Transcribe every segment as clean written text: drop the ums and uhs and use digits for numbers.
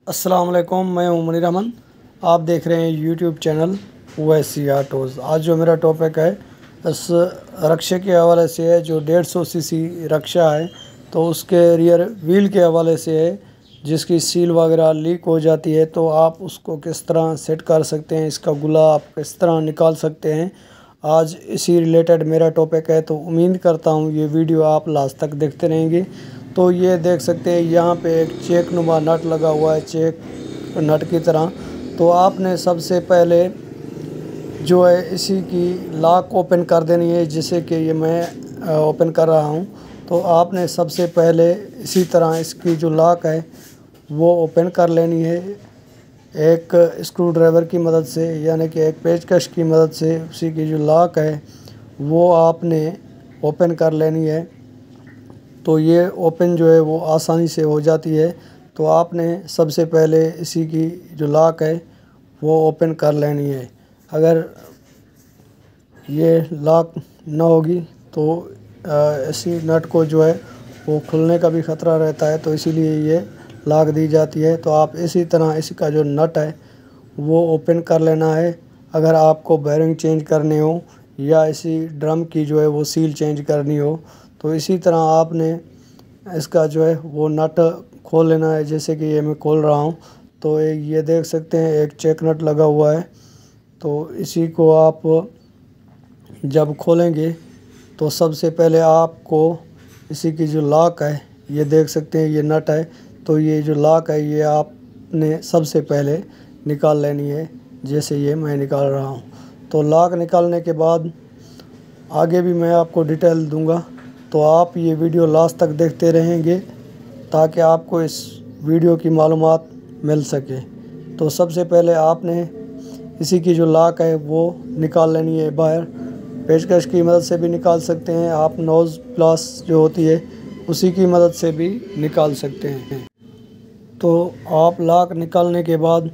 अस्सलाम वालेकुम, मैं हूं मनीर अहमद। आप देख रहे हैं यूट्यूब चैनल ओवैसी ऑटोज़। आज जो मेरा टॉपिक है इस रक्षा के हवाले से है। जो 150 सीसी रक्षा है तो उसके रियर व्हील के हवाले से है, जिसकी सील वगैरह लीक हो जाती है तो आप उसको किस तरह सेट कर सकते हैं, इसका गुला आप किस तरह निकाल सकते हैं। आज इसी रिलेटेड मेरा टॉपिक है, तो उम्मीद करता हूँ ये वीडियो आप लास्ट तक देखते रहेंगे। तो ये देख सकते हैं यहाँ पे एक चेक नुमा नट लगा हुआ है, चेक नट की तरह। तो आपने सबसे पहले जो है इसी की लॉक ओपन कर देनी है, जिससे कि ये मैं ओपन कर रहा हूँ। तो आपने सबसे पहले इसी तरह इसकी जो लॉक है वो ओपन कर लेनी है एक स्क्रू ड्राइवर की मदद से, यानी कि एक पेचकश की मदद से। उसी की जो लॉक है वो आपने ओपन कर लेनी है। तो ये ओपन जो है वो आसानी से हो जाती है। तो आपने सबसे पहले इसी की जो लॉक है वो ओपन कर लेनी है। अगर ये लॉक ना होगी तो इसी नट को जो है वो खुलने का भी ख़तरा रहता है, तो इसीलिए ये लॉक दी जाती है। तो आप इसी तरह इसका जो नट है वो ओपन कर लेना है। अगर आपको बेरिंग चेंज करने हो या इसी ड्रम की जो है वो सील चेंज करनी हो, तो इसी तरह आपने इसका जो है वो नट खोल लेना है, जैसे कि ये मैं खोल रहा हूँ। तो ये देख सकते हैं एक चेक नट लगा हुआ है। तो इसी को आप जब खोलेंगे तो सबसे पहले आपको इसी की जो लॉक है, ये देख सकते हैं ये नट है, तो ये जो लॉक है ये आपने सबसे पहले निकाल लेनी है, जैसे ये मैं निकाल रहा हूँ। तो लॉक निकालने के बाद आगे भी मैं आपको डिटेल दूंगा, तो आप ये वीडियो लास्ट तक देखते रहेंगे ताकि आपको इस वीडियो की मालूमात मिल सके। तो सबसे पहले आपने इसी की जो लॉक है वो निकाल लेनी है बाहर। पेचकश की मदद से भी निकाल सकते हैं आप, नोज़ प्लस जो होती है उसी की मदद से भी निकाल सकते हैं। तो आप लॉक निकालने के बाद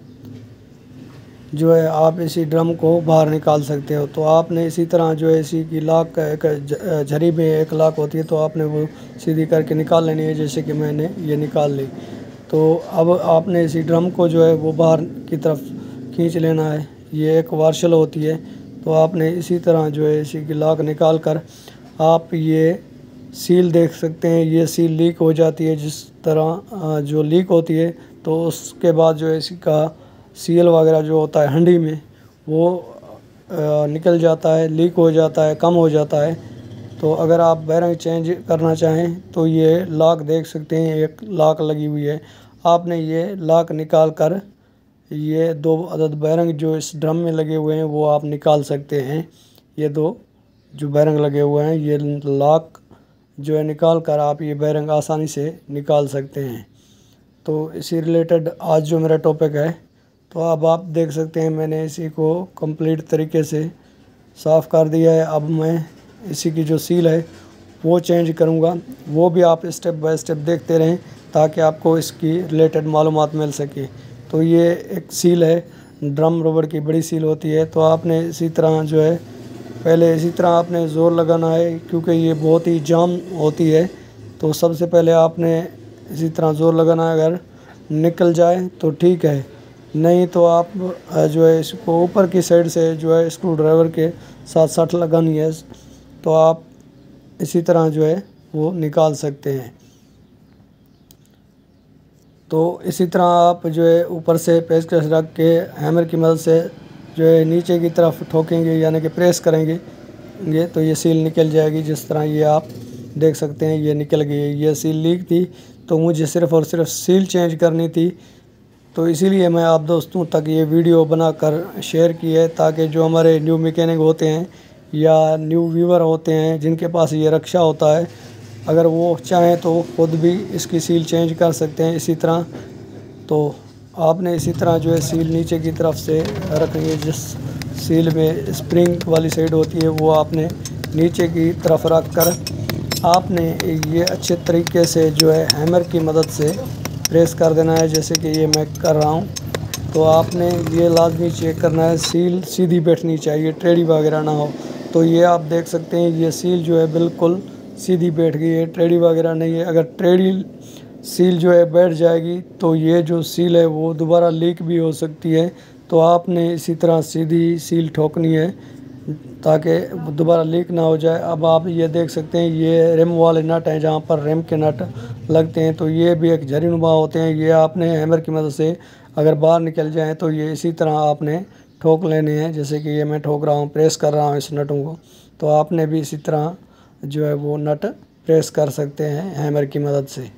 जो है आप इसी ड्रम को बाहर निकाल सकते हो। तो आपने इसी तरह जो है इसी की लॉक एक झरी में एक लॉक होती है, तो आपने वो सीधी करके निकाल लेनी है, जैसे कि मैंने ये निकाल ली। तो अब आपने इसी ड्रम को जो है वो बाहर की तरफ खींच लेना है। ये एक वार्शल होती है, तो आपने इसी तरह जो है इसी की लॉक निकाल कर आप ये सील देख सकते हैं, ये सील लीक हो जाती है। जिस तरह जो लीक होती है तो उसके बाद जो है इसका सील वगैरह जो होता है हंडी में वो निकल जाता है, लीक हो जाता है, कम हो जाता है। तो अगर आप बेरिंग चेंज करना चाहें तो ये लॉक देख सकते हैं, एक लॉक लगी हुई है। आपने ये लॉक निकाल कर ये 2 अदद बेरिंग जो इस ड्रम में लगे हुए हैं वो आप निकाल सकते हैं। ये 2 जो बेरिंग लगे हुए हैं, ये लॉक जो है निकाल कर आप ये बेरिंग आसानी से निकाल सकते हैं। तो इसी रिलेटेड आज जो मेरा टॉपिक है, तो अब आप देख सकते हैं मैंने इसी को कंप्लीट तरीके से साफ़ कर दिया है। अब मैं इसी की जो सील है वो चेंज करूँगा, वो भी आप स्टेप बाय स्टेप देखते रहें ताकि आपको इसकी रिलेटेड मालूमात मिल सके। तो ये एक सील है, ड्रम रबड़ की बड़ी सील होती है। तो आपने इसी तरह जो है पहले इसी तरह आपने ज़ोर लगाना है, क्योंकि ये बहुत ही जाम होती है। तो सबसे पहले आपने इसी तरह ज़ोर लगाना है। अगर निकल जाए तो ठीक है, नहीं तो आप जो है इसको ऊपर की साइड से जो है स्क्रू ड्राइवर के साथ सट लगानी है, तो आप इसी तरह जो है वो निकाल सकते हैं। तो इसी तरह आप जो है ऊपर से पेचकश रख के हैमर की मदद से जो है नीचे की तरफ ठोकेंगे, यानी कि प्रेस करेंगे ये, तो ये सील निकल जाएगी। जिस तरह ये आप देख सकते हैं ये निकल गई है। ये सील लीक थी तो मुझे सिर्फ़ और सिर्फ सील चेंज करनी थी, तो इसीलिए मैं आप दोस्तों तक ये वीडियो बनाकर शेयर की है, ताकि जो हमारे न्यू मैकेनिक होते हैं या न्यू व्यूवर होते हैं जिनके पास ये रक्षा होता है, अगर वो चाहें तो खुद भी इसकी सील चेंज कर सकते हैं इसी तरह। तो आपने इसी तरह जो है सील नीचे की तरफ से रखेंगे, जिस सील में स्प्रिंग वाली साइड होती है वो आपने नीचे की तरफ रख कर आपने ये अच्छे तरीके से जो है हैमर की मदद से प्रेस कर देना है, जैसे कि ये मैं कर रहा हूँ। तो आपने ये लाजमी चेक करना है सील सीधी बैठनी चाहिए, टेढ़ी वगैरह ना हो। तो ये आप देख सकते हैं ये सील जो है बिल्कुल सीधी बैठ गई है, टेढ़ी वगैरह नहीं है। अगर टेढ़ी सील जो है बैठ जाएगी तो ये जो सील है वो दोबारा लीक भी हो सकती है। तो आपने इसी तरह सीधी सील ठोकनी है ताकि दोबारा लीक ना हो जाए। अब आप ये देख सकते हैं ये रिम वाले नट हैं जहाँ पर रिम के नट लगते हैं, तो ये भी एक झरीनुमा होते हैं। ये आपने हैमर की मदद से अगर बाहर निकल जाएं तो ये इसी तरह आपने ठोक लेने हैं, जैसे कि ये मैं ठोक रहा हूँ, प्रेस कर रहा हूँ इस नटों को। तो आपने भी इसी तरह जो है वो नट प्रेस कर सकते हैं हैमर की मदद से।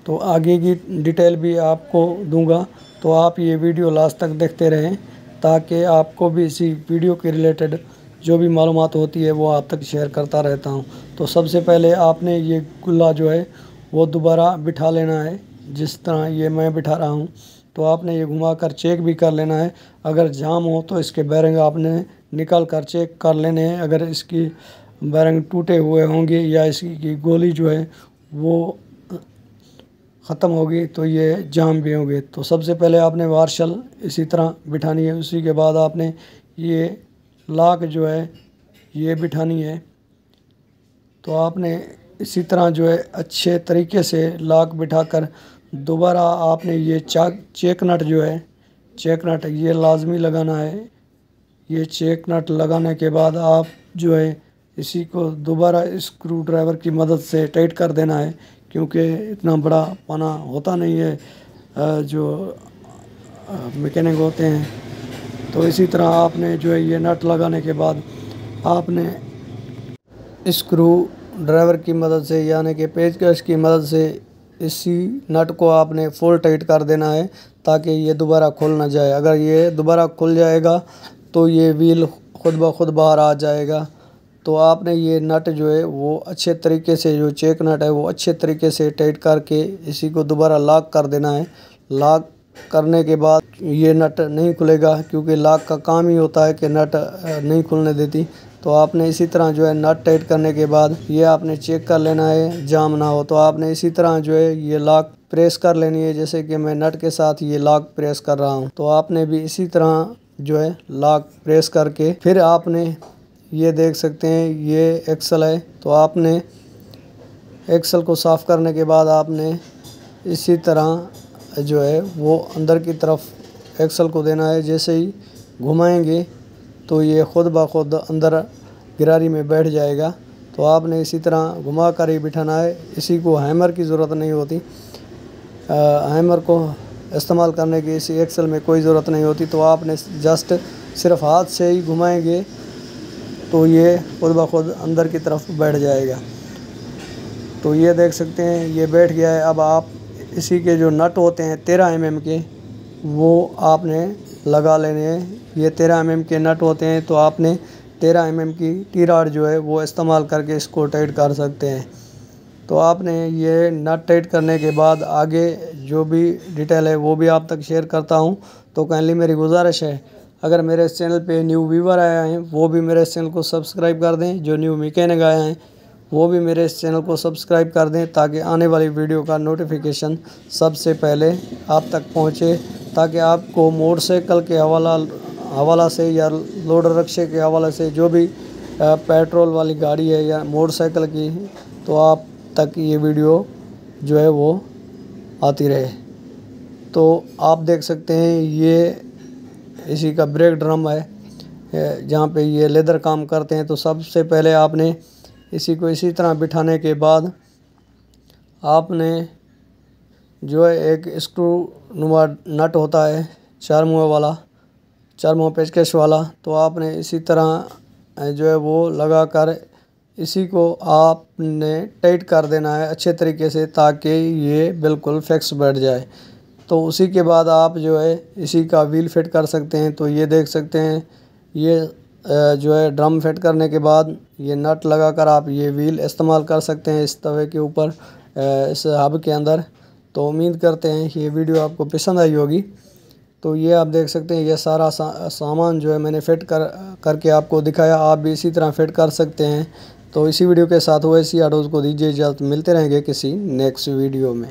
तो आगे की डिटेल भी आपको दूंगा, तो आप ये वीडियो लास्ट तक देखते रहें ताकि आपको भी इसी वीडियो के रिलेटेड जो भी मालूमात होती है वो आप तक शेयर करता रहता हूँ। तो सबसे पहले आपने ये गुल्ला जो है वो दोबारा बिठा लेना है, जिस तरह ये मैं बिठा रहा हूँ। तो आपने ये घुमाकर चेक भी कर लेना है, अगर जाम हो तो इसके बेरिंग आपने निकाल कर चेक कर लेने हैं। अगर इसकी बेरिंग टूटे हुए होंगे या इसकी गोली जो है वो ख़त्म होगी तो ये जाम भी होंगे। तो सबसे पहले आपने वार्शल इसी तरह बिठानी है, उसी के बाद आपने ये लॉक जो है ये बिठानी है। तो आपने इसी तरह जो है अच्छे तरीके से लॉक बिठाकर दोबारा आपने ये चेक नट जो है, चेक नट ये लाजमी लगाना है। ये चेक नट लगाने के बाद आप जो है इसी को दोबारा स्क्रू ड्राइवर की मदद से टाइट कर देना है, क्योंकि इतना बड़ा पाना होता नहीं है जो मैकेनिक होते हैं। तो इसी तरह आपने जो है ये नट लगाने के बाद आपने स्क्रू ड्राइवर की मदद से यानी कि पेचकस की मदद से इसी नट को आपने फुल टाइट कर देना है ताकि ये दोबारा खुल ना जाए। अगर ये दोबारा खुल जाएगा तो ये व्हील खुद ब खुद बाहर आ जाएगा। तो आपने ये नट जो है वो अच्छे तरीके से, जो चेक नट है वो अच्छे तरीके से टाइट करके इसी को दोबारा लॉक कर देना है। लॉक करने के बाद ये नट नहीं खुलेगा, क्योंकि लॉक का काम ही होता है कि नट नहीं खुलने देती। तो आपने इसी तरह जो है नट टाइट करने के बाद ये आपने चेक कर लेना है जाम ना हो। तो आपने इसी तरह जो है ये लॉक प्रेस कर लेनी है, जैसे कि मैं नट के साथ ये लॉक प्रेस कर रहा हूँ। तो आपने भी इसी तरह जो है लॉक प्रेस करके फिर आपने ये देख सकते हैं ये एक्सल है। तो आपने एक्सल को साफ़ करने के बाद आपने इसी तरह जो है वो अंदर की तरफ एक्सल को देना है। जैसे ही घुमाएंगे तो ये खुद ब खुद अंदर गिरारी में बैठ जाएगा। तो आपने इसी तरह घुमा कर ही बिठाना है, इसी को हैमर की ज़रूरत नहीं होती। हैमर को इस्तेमाल करने की इसी एक्सल में कोई ज़रूरत नहीं होती। तो आपने जस्ट सिर्फ हाथ से ही घुमाएंगे तो ये खुद ब खुद अंदर की तरफ बैठ जाएगा। तो ये देख सकते हैं ये बैठ गया है। अब आप इसी के जो नट होते हैं 13 mm के वो आपने लगा लेने हैं। ये 13 mm के नट होते हैं, तो आपने 13 mm की टी रॉड जो है वो इस्तेमाल करके इसको टाइट कर सकते हैं। तो आपने ये नट टाइट करने के बाद आगे जो भी डिटेल है वो भी आप तक शेयर करता हूँ। तो काइंडली मेरी गुजारिश है, अगर मेरे इस चैनल पे न्यू व्यूवर आया हैं वो भी मेरे इस चैनल को सब्सक्राइब कर दें। जो न्यू मैकेनिक आया हैं वो भी मेरे इस चैनल को सब्सक्राइब कर दें, ताकि आने वाली वीडियो का नोटिफिकेशन सबसे पहले आप तक पहुँचे, ताकि आपको मोटरसाइकिल के हवाला से या लोडर रक्शे के हवाले से जो भी पेट्रोल वाली गाड़ी है या मोटरसाइकिल की, तो आप तक ये वीडियो जो है वो आती रहे। तो आप देख सकते हैं ये इसी का ब्रेक ड्रम है जहाँ पे ये लेदर काम करते हैं। तो सबसे पहले आपने इसी को इसी तरह बिठाने के बाद आपने जो है एक स्क्रू नुमा नट होता है 4 मुँह वाला, 4 मुँह पेचकश वाला, तो आपने इसी तरह जो है वो लगा कर इसी को आपने टाइट कर देना है अच्छे तरीके से, ताकि ये बिल्कुल फिक्स बैठ जाए। तो उसी के बाद आप जो है इसी का व्हील फिट कर सकते हैं। तो ये देख सकते हैं ये जो है ड्रम फिट करने के बाद ये नट लगाकर आप ये व्हील इस्तेमाल कर सकते हैं इस तवे के ऊपर, इस हब के अंदर। तो उम्मीद करते हैं ये वीडियो आपको पसंद आई होगी। तो ये आप देख सकते हैं ये सारा सामान जो है मैंने फ़िट करके आपको दिखाया, आप भी इसी तरह फ़िट कर सकते हैं। तो इसी वीडियो के साथ OSC ऑटोज़ को दीजिए इजाज़त, मिलते रहेंगे किसी नेक्स्ट वीडियो में।